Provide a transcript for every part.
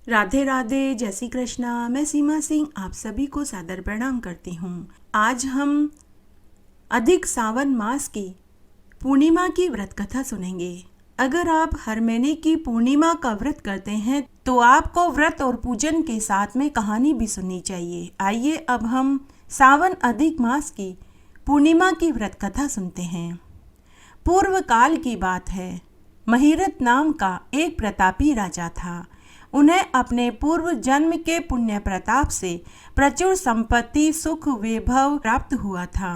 राधे राधे, जय श्री कृष्णा। मैं सीमा सिंह आप सभी को सादर प्रणाम करती हूँ। आज हम अधिक सावन मास की पूर्णिमा की व्रत कथा सुनेंगे। अगर आप हर महीने की पूर्णिमा का व्रत करते हैं तो आपको व्रत और पूजन के साथ में कहानी भी सुननी चाहिए। आइए अब हम सावन अधिक मास की पूर्णिमा की व्रत कथा सुनते हैं। पूर्व काल की बात है। महिरथ नाम का एक प्रतापी राजा था। उन्हें अपने पूर्व जन्म के पुण्य प्रताप से प्रचुर संपत्ति, सुख, वैभव प्राप्त हुआ था।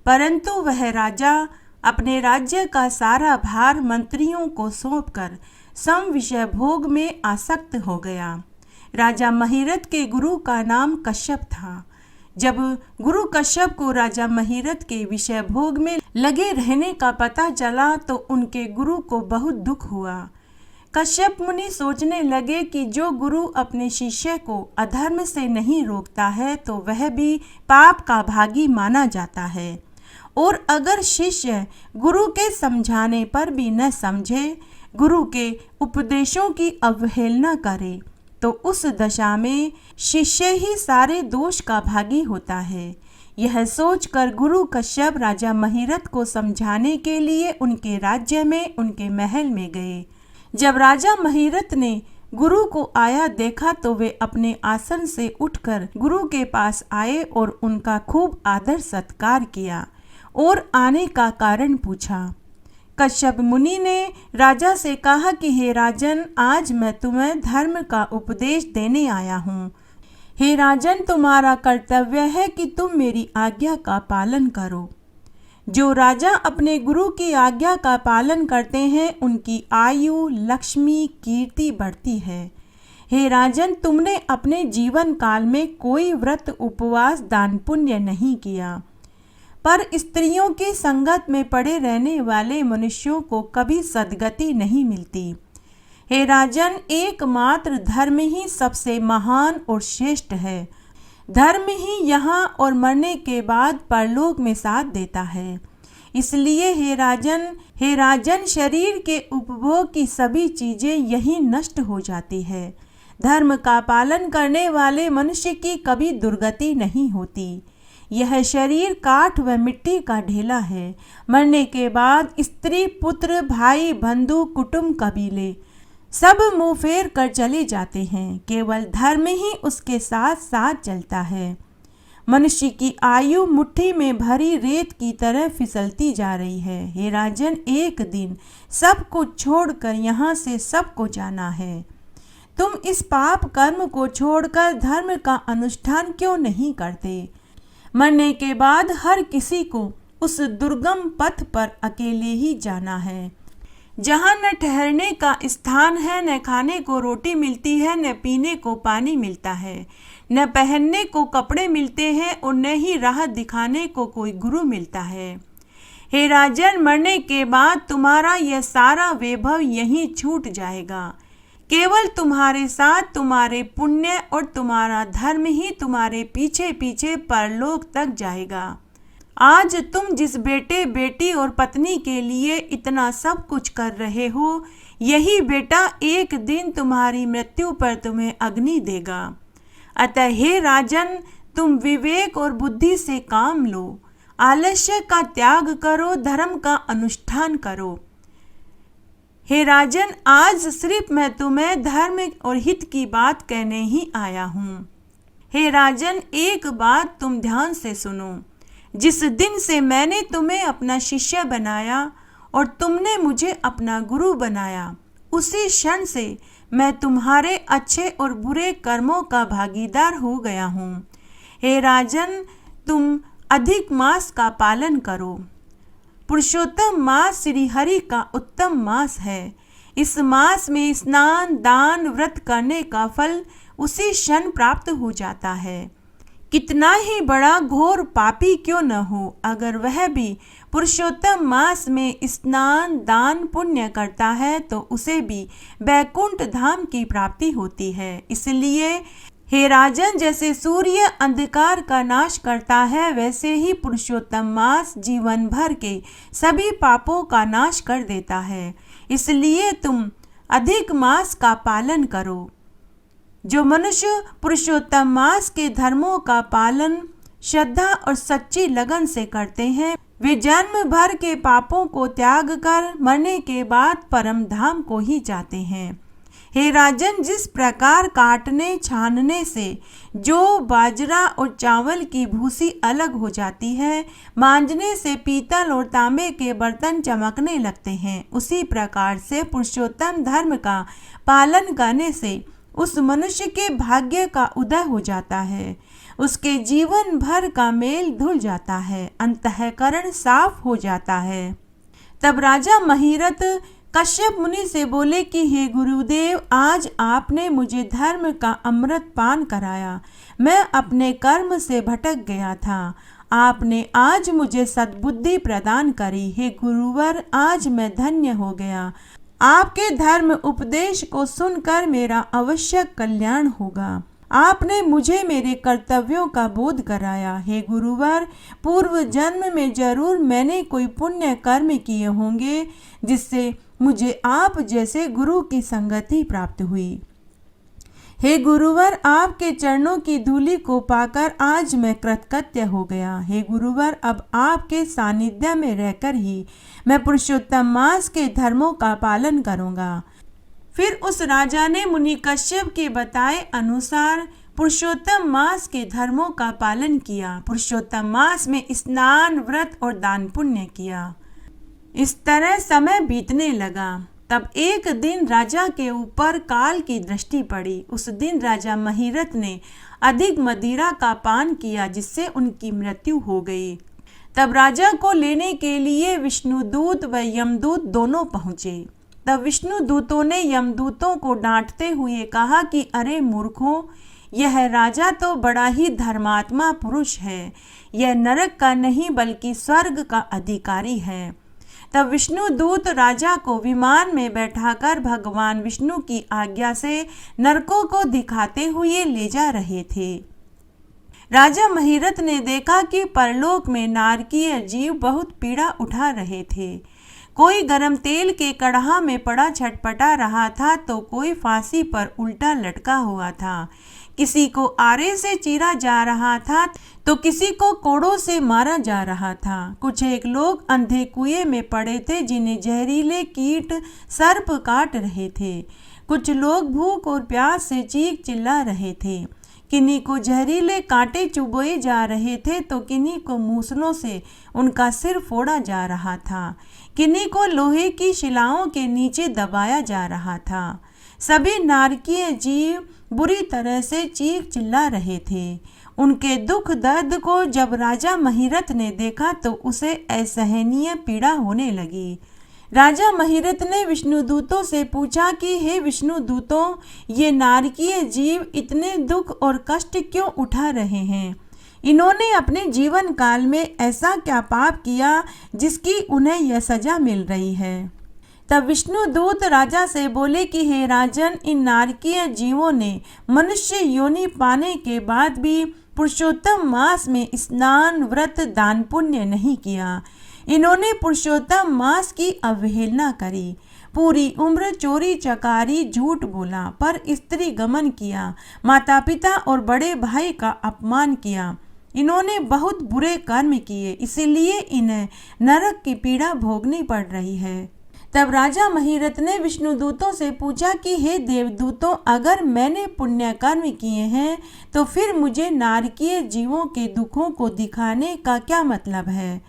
परंतु वह राजा अपने राज्य का सारा भार मंत्रियों को सौंपकर सम विषय भोग में आसक्त हो गया। राजा महिरथ के गुरु का नाम कश्यप था। जब गुरु कश्यप को राजा महिरथ के विषय भोग में लगे रहने का पता चला तो उनके गुरु को बहुत दुख हुआ। कश्यप मुनि सोचने लगे कि जो गुरु अपने शिष्य को अधर्म से नहीं रोकता है तो वह भी पाप का भागी माना जाता है, और अगर शिष्य गुरु के समझाने पर भी न समझे, गुरु के उपदेशों की अवहेलना करे, तो उस दशा में शिष्य ही सारे दोष का भागी होता है। यह सोचकर गुरु कश्यप राजा महिरथ को समझाने के लिए उनके राज्य में, उनके महल में गए। जब राजा महिरथ ने गुरु को आया देखा तो वे अपने आसन से उठकर गुरु के पास आए और उनका खूब आदर सत्कार किया और आने का कारण पूछा। कश्यप मुनि ने राजा से कहा कि हे राजन, आज मैं तुम्हें धर्म का उपदेश देने आया हूँ। हे राजन, तुम्हारा कर्तव्य है कि तुम मेरी आज्ञा का पालन करो। जो राजा अपने गुरु की आज्ञा का पालन करते हैं उनकी आयु, लक्ष्मी, कीर्ति बढ़ती है। हे राजन, तुमने अपने जीवन काल में कोई व्रत, उपवास, दान पुण्य नहीं किया, पर स्त्रियों की संगत में पड़े रहने वाले मनुष्यों को कभी सद्गति नहीं मिलती। हे राजन, एकमात्र धर्म ही सबसे महान और श्रेष्ठ है। धर्म ही यहाँ और मरने के बाद परलोक में साथ देता है। इसलिए हे राजन, शरीर के उपभोग की सभी चीजें यही नष्ट हो जाती है। धर्म का पालन करने वाले मनुष्य की कभी दुर्गति नहीं होती। यह शरीर काठ व मिट्टी का ढेला है। मरने के बाद स्त्री, पुत्र, भाई, बंधु, कुटुंब, कबीले सब मुंह फेर कर चले जाते हैं। केवल धर्म ही उसके साथ साथ चलता है। मनुष्य की आयु मुट्ठी में भरी रेत की तरह फिसलती जा रही है। हे राजन, एक दिन सब कुछ छोड़कर यहाँ से सबको जाना है। तुम इस पाप कर्म को छोड़कर धर्म का अनुष्ठान क्यों नहीं करते? मरने के बाद हर किसी को उस दुर्गम पथ पर अकेले ही जाना है, जहाँ न ठहरने का स्थान है, न खाने को रोटी मिलती है, न पीने को पानी मिलता है, न पहनने को कपड़े मिलते हैं और न ही राह दिखाने को कोई गुरु मिलता है। हे राजन, मरने के बाद तुम्हारा यह सारा वैभव यहीं छूट जाएगा। केवल तुम्हारे साथ तुम्हारे पुण्य और तुम्हारा धर्म ही तुम्हारे पीछे पीछे परलोक तक जाएगा। आज तुम जिस बेटे, बेटी और पत्नी के लिए इतना सब कुछ कर रहे हो, यही बेटा एक दिन तुम्हारी मृत्यु पर तुम्हें अग्नि देगा। अतः हे राजन, तुम विवेक और बुद्धि से काम लो, आलस्य का त्याग करो, धर्म का अनुष्ठान करो। हे राजन, आज सिर्फ मैं तुम्हें धर्म और हित की बात कहने ही आया हूँ। हे राजन, एक बात तुम ध्यान से सुनो। जिस दिन से मैंने तुम्हें अपना शिष्य बनाया और तुमने मुझे अपना गुरु बनाया, उसी क्षण से मैं तुम्हारे अच्छे और बुरे कर्मों का भागीदार हो गया हूँ। हे राजन, तुम अधिक मास का पालन करो। पुरुषोत्तम मास श्री हरि का उत्तम मास है। इस मास में स्नान, दान, व्रत करने का फल उसी क्षण प्राप्त हो जाता है। कितना ही बड़ा घोर पापी क्यों न हो, अगर वह भी पुरुषोत्तम मास में स्नान, दान, पुण्य करता है तो उसे भी वैकुंठ धाम की प्राप्ति होती है। इसलिए हे राजन, जैसे सूर्य अंधकार का नाश करता है, वैसे ही पुरुषोत्तम मास जीवन भर के सभी पापों का नाश कर देता है। इसलिए तुम अधिक मास का पालन करो। जो मनुष्य पुरुषोत्तम मास के धर्मों का पालन श्रद्धा और सच्ची लगन से करते हैं, वे जन्म भर के पापों को त्याग कर मरने के बाद परम धाम को ही जाते हैं। हे राजन, जिस प्रकार काटने छानने से जो बाजरा और चावल की भूसी अलग हो जाती है, मांजने से पीतल और तांबे के बर्तन चमकने लगते हैं, उसी प्रकार से पुरुषोत्तम धर्म का पालन करने से उस मनुष्य के भाग्य का उदय हो जाता है, उसके जीवन भर का मेल धुल जाता है, अंतःकरण साफ हो जाता है। तब राजा महिरथ कश्यप मुनि से बोले कि हे गुरुदेव, आज आपने मुझे धर्म का अमृत पान कराया। मैं अपने कर्म से भटक गया था, आपने आज मुझे सद्बुद्धि प्रदान करी। हे गुरुवर, आज मैं धन्य हो गया। आपके धर्म उपदेश को सुनकर मेरा अवश्य कल्याण होगा। आपने मुझे मेरे कर्तव्यों का बोध कराया। हे गुरुवर, पूर्व जन्म में जरूर मैंने कोई पुण्य कर्म किए होंगे जिससे मुझे आप जैसे गुरु की संगति प्राप्त हुई। हे गुरुवर, आपके चरणों की धूलि को पाकर आज मैं कृतकृत्य हो गया। हे गुरुवर, अब आपके सानिध्य में रहकर ही मैं पुरुषोत्तम मास के धर्मों का पालन करूंगा। फिर उस राजा ने मुनि कश्यप के बताए अनुसार पुरुषोत्तम मास के धर्मों का पालन किया। पुरुषोत्तम मास में स्नान, व्रत और दान पुण्य किया। इस तरह समय बीतने लगा। तब एक दिन राजा के ऊपर काल की दृष्टि पड़ी। उस दिन राजा महिरथ ने अधिक मदिरा का पान किया, जिससे उनकी मृत्यु हो गई। तब राजा को लेने के लिए विष्णुदूत व यमदूत दोनों पहुँचे। तब विष्णुदूतों ने यमदूतों को डांटते हुए कहा कि अरे मूर्खों, यह राजा तो बड़ा ही धर्मात्मा पुरुष है। यह नरक का नहीं बल्कि स्वर्ग का अधिकारी है। तब विष्णुदूत राजा को विमान में बैठाकर भगवान विष्णु की आज्ञा से नरकों को दिखाते हुए ले जा रहे थे। राजा महिरथ ने देखा कि परलोक में नारकीय जीव बहुत पीड़ा उठा रहे थे। कोई गरम तेल के कड़ाह में पड़ा छटपटा रहा था, तो कोई फांसी पर उल्टा लटका हुआ था। किसी को आरे से चीरा जा रहा था, तो किसी को कोड़ों से मारा जा रहा था। कुछ एक लोग अंधे कुएं में पड़े थे, जिन्हें जहरीले कीट सर्प काट रहे थे। कुछ लोग भूख और प्यास से चीख चिल्ला रहे थे। किन्हीं को जहरीले कांटे चुभोए जा रहे थे, तो किन्हीं को मूसलों से उनका सिर फोड़ा जा रहा था। किन्हीं को लोहे की शिलाओं के नीचे दबाया जा रहा था। सभी नारकीय जीव बुरी तरह से चीख चिल्ला रहे थे। उनके दुख दर्द को जब राजा महिरथ ने देखा, तो उसे असहनीय पीड़ा होने लगी। राजा महिरथ ने विष्णुदूतों से पूछा कि हे विष्णुदूतों, ये नारकीय जीव इतने दुख और कष्ट क्यों उठा रहे हैं? इन्होंने अपने जीवन काल में ऐसा क्या पाप किया जिसकी उन्हें यह सजा मिल रही है? तब विष्णुदूत राजा से बोले कि हे राजन, इन नारकीय जीवों ने मनुष्य योनि पाने के बाद भी पुरुषोत्तम मास में स्नान, व्रत, दान पुण्य नहीं किया। इन्होंने पुरुषोत्तम मास की अवहेलना करी। पूरी उम्र चोरी चकारी, झूठ बोला, पर स्त्री गमन किया, माता पिता और बड़े भाई का अपमान किया। इन्होंने बहुत बुरे कर्म किए, इसीलिए इन्हें नरक की पीड़ा भोगनी पड़ रही है। तब राजा महिरथ ने विष्णुदूतों से पूछा कि हे देवदूतों, अगर मैंने पुण्य कर्म किए हैं, तो फिर मुझे नारकीय जीवों के दुखों को दिखाने का क्या मतलब है?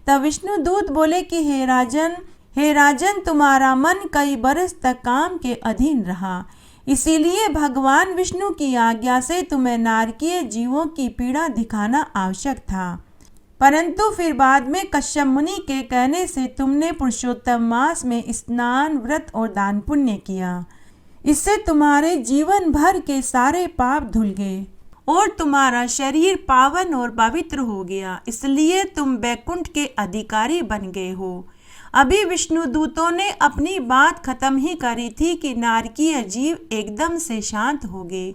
तब विष्णुदूत बोले कि हे राजन, तुम्हारा मन कई बरस तक काम के अधीन रहा, इसीलिए भगवान विष्णु की आज्ञा से तुम्हें नारकीय जीवों की पीड़ा दिखाना आवश्यक था। परंतु फिर बाद में कश्यप मुनि के कहने से तुमने पुरुषोत्तम मास में स्नान, व्रत और दान पुण्य किया। इससे तुम्हारे जीवन भर के सारे पाप धुल गए और तुम्हारा शरीर पावन और पवित्र हो गया, इसलिए तुम वैकुंठ के अधिकारी बन गए हो। अभी विष्णुदूतों ने अपनी बात खत्म ही करी थी कि नारकीय जीव एकदम से शांत हो गए।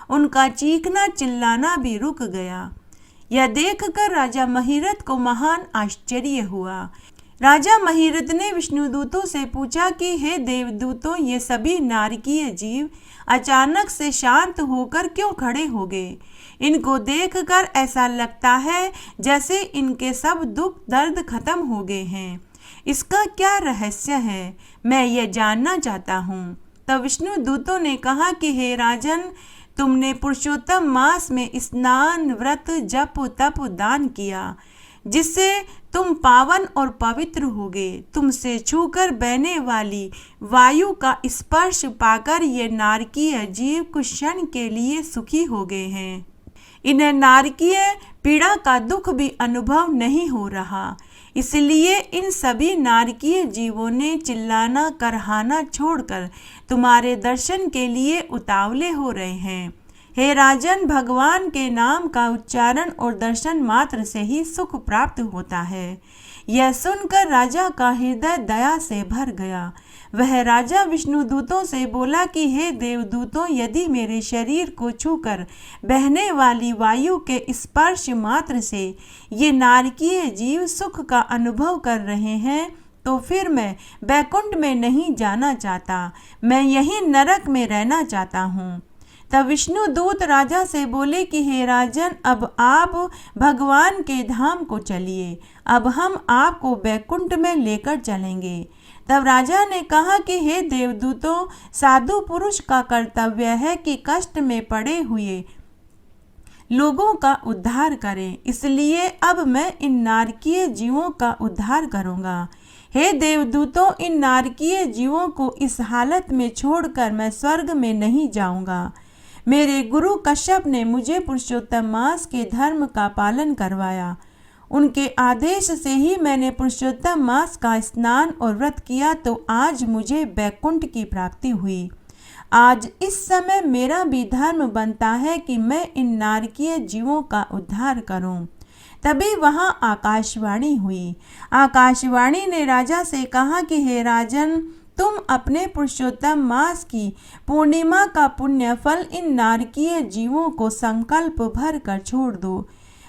उनका चीखना चिल्लाना भी रुक गया। यह देखकर राजा महिरथ को महान आश्चर्य हुआ। राजा महिरथ ने विष्णुदूतों से पूछा कि हे देवदूतों, ये सभी नारकीय जीव अचानक से शांत होकर क्यों खड़े हो गए? इनको देखकर ऐसा लगता है जैसे इनके सब दुख दर्द खत्म हो गए हैं। इसका क्या रहस्य है? मैं ये जानना चाहता हूँ। तब विष्णु दूतों ने कहा कि हे राजन, तुमने पुरुषोत्तम मास में स्नान, व्रत, जप, तप, दान किया, जिससे तुम पावन और पवित्र हो गए। तुमसे छूकर बहने वाली वायु का स्पर्श पाकर ये नारकीय जीव कुछ क्षण के लिए सुखी हो गए हैं। इन्हें नारकीय पीड़ा का दुख भी अनुभव नहीं हो रहा। इसलिए इन सभी नारकीय जीवों ने चिल्लाना करहाना छोड़कर तुम्हारे दर्शन के लिए उतावले हो रहे हैं। हे राजन, भगवान के नाम का उच्चारण और दर्शन मात्र से ही सुख प्राप्त होता है। यह सुनकर राजा का हृदय दया से भर गया। वह राजा विष्णुदूतों से बोला कि हे देवदूतों, यदि मेरे शरीर को छूकर बहने वाली वायु के स्पर्श मात्र से ये नारकीय जीव सुख का अनुभव कर रहे हैं, तो फिर मैं बैकुंठ में नहीं जाना चाहता, मैं यहीं नरक में रहना चाहता हूँ। तब विष्णु दूत राजा से बोले कि हे राजन, अब आप भगवान के धाम को चलिए, अब हम आपको बैकुंठ में लेकर चलेंगे। तब राजा ने कहा कि हे देवदूतों, साधु पुरुष का कर्तव्य है कि कष्ट में पड़े हुए लोगों का उद्धार करें, इसलिए अब मैं इन नारकीय जीवों का उद्धार करूंगा। हे देवदूतों, इन नारकीय जीवों को इस हालत में छोड़कर मैं स्वर्ग में नहीं जाऊंगा। मेरे गुरु कश्यप ने मुझे पुरुषोत्तम मास के धर्म का पालन करवाया। उनके आदेश से ही मैंने पुरुषोत्तम मास का स्नान और व्रत किया, तो आज मुझे बैकुंठ की प्राप्ति हुई। आज इस समय मेरा भी धर्म बनता है कि मैं इन नारकीय जीवों का उद्धार करूं। तभी वहां आकाशवाणी हुई। आकाशवाणी ने राजा से कहा कि हे राजन, तुम अपने पुरुषोत्तम मास की पूर्णिमा का पुण्य फल इन नारकीय जीवों को संकल्प भर कर छोड़ दो।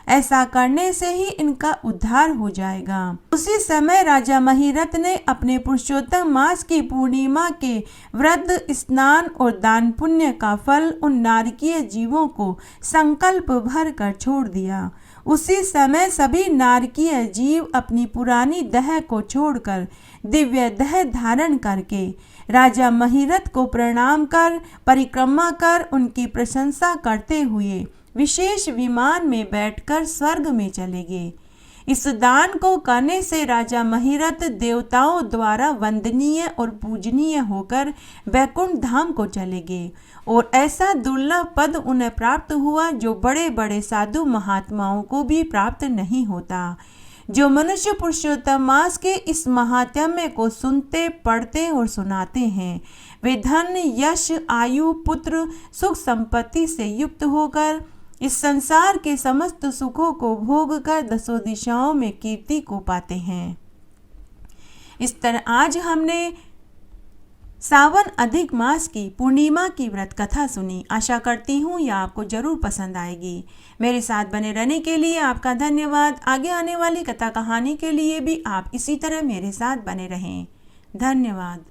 ऐसा करने से ही इनका उद्धार हो जाएगा। उसी समय राजा महिरथ ने अपने पुरुषोत्तम मास की पूर्णिमा के व्रत, स्नान और दान पुण्य का फल उन नारकीय जीवों को संकल्प भर कर छोड़ दिया। उसी समय सभी नारकीय जीव अपनी पुरानी देह को छोड़कर दिव्य देह धारण करके राजा महिरथ को प्रणाम कर परिक्रमा कर उनकी प्रशंसा करते हुए विशेष विमान में बैठकर स्वर्ग में चले गए। इस दान को करने से राजा महिरथ देवताओं द्वारा वंदनीय और पूजनीय होकर बैकुंठ धाम को चले गए, और ऐसा दुर्लभ पद उन्हें प्राप्त हुआ जो बड़े बड़े साधु महात्माओं को भी प्राप्त नहीं होता। जो मनुष्य पुरुषोत्तम मास के इस महात्म्य को सुनते, पढ़ते और सुनाते हैं, वे धन, यश, आयु, पुत्र, सुख संपत्ति से युक्त होकर इस संसार के समस्त सुखों को भोग कर दसों दिशाओं में कीर्ति को पाते हैं। इस तरह आज हमने सावन अधिक मास की पूर्णिमा की व्रत कथा सुनी। आशा करती हूँ यह आपको जरूर पसंद आएगी। मेरे साथ बने रहने के लिए आपका धन्यवाद। आगे आने वाली कथा कहानी के लिए भी आप इसी तरह मेरे साथ बने रहें। धन्यवाद।